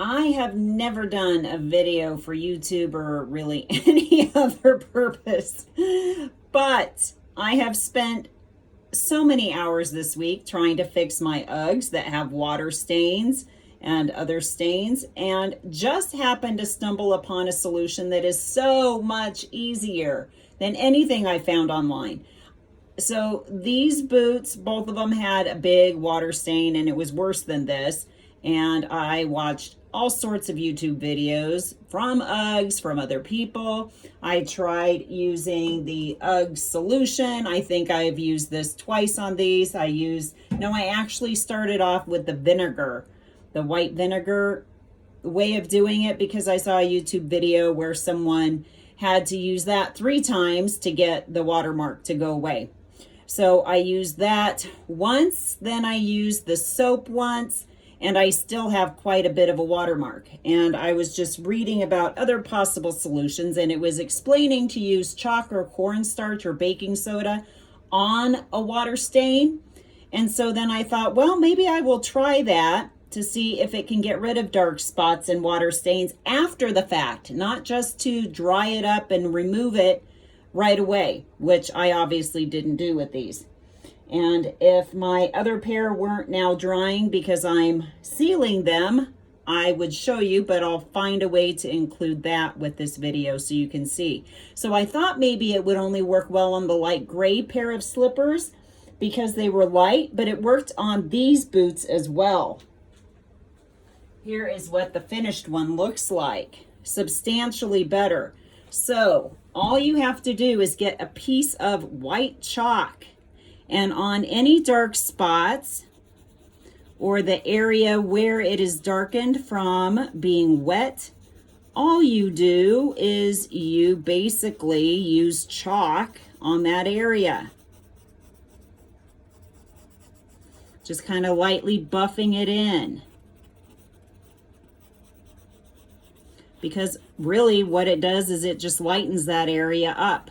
I have never done a video for YouTube or really any other purpose, but I have spent so many hours this week trying to fix my Uggs that have water stains and other stains, and just happened to stumble upon a solution that is so much easier than anything I found online. So these boots, both of them had a big water stain, and it was worse than this. And I watched all sorts of YouTube videos from Uggs, from other people. I tried using the Uggs solution. I think I've used this twice on these. I actually started off with the vinegar, the white vinegar way of doing it, because I saw a YouTube video where someone had to use that 3 times to get the watermark to go away. So I used that once, then I used the soap once, and I still have quite a bit of a watermark. And I was just reading about other possible solutions, and it was explaining to use chalk or cornstarch or baking soda on a water stain. And so then I thought, well, maybe I will try that to see if it can get rid of dark spots and water stains after the fact, not just to dry it up and remove it right away, which I obviously didn't do with these. And if my other pair weren't now drying because I'm sealing them, I would show you, but I'll find a way to include that with this video so you can see. So I thought maybe it would only work well on the light gray pair of slippers because they were light, but it worked on these boots as well. Here is what the finished one looks like. Substantially better. So all you have to do is get a piece of white chalk, and on any dark spots or the area where it is darkened from being wet, all you do is you basically use chalk on that area. Just kind of lightly buffing it in. Because really what it does is it just lightens that area up.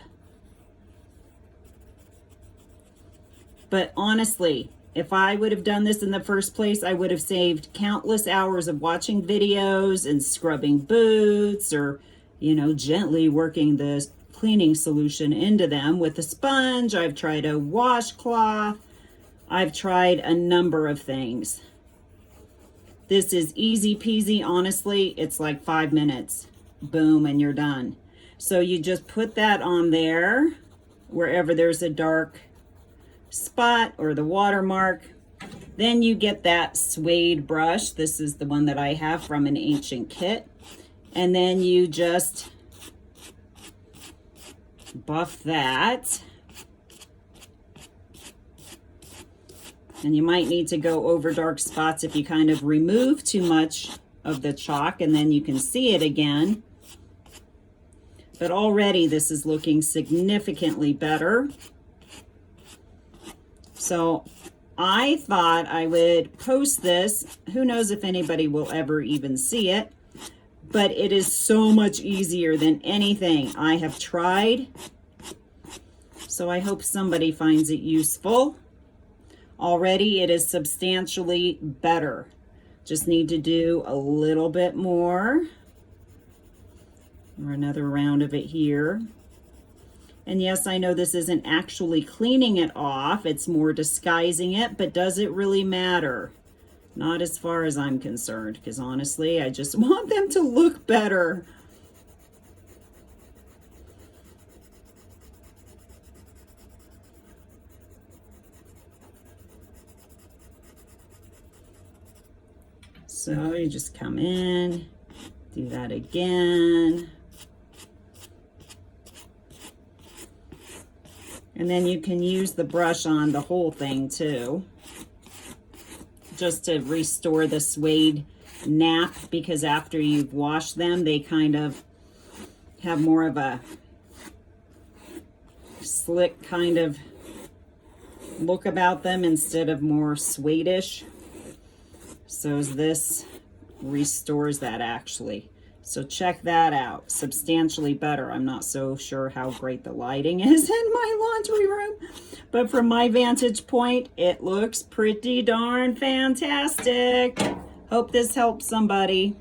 But honestly, if I would have done this in the first place, I would have saved countless hours of watching videos and scrubbing boots, or, gently working the cleaning solution into them with a sponge. I've tried a washcloth. I've tried a number of things. This is easy peasy. Honestly, it's like 5 minutes. Boom, and you're done. So you just put that on there wherever there's a dark spot or the watermark. Then you get that suede brush. This is the one that I have from an ancient kit. And then you just buff that. And you might need to go over dark spots if you kind of remove too much of the chalk, and then you can see it again. But already this is looking significantly better. So I thought I would post this. Who knows if anybody will ever even see it, but it is so much easier than anything I have tried. So I hope somebody finds it useful. Already it is substantially better. Just need to do a little bit more, or another round of it here. And yes, I know this isn't actually cleaning it off, it's more disguising it, but does it really matter? Not as far as I'm concerned, because honestly, I just want them to look better. So you just come in, do that again. And then you can use the brush on the whole thing too, just to restore the suede nap, because after you've washed them, they kind of have more of a slick kind of look about them instead of more suede-ish. So this restores that actually. So check that out. Substantially better. I'm not so sure how great the lighting is in my laundry room, but from my vantage point, it looks pretty darn fantastic. Hope this helps somebody.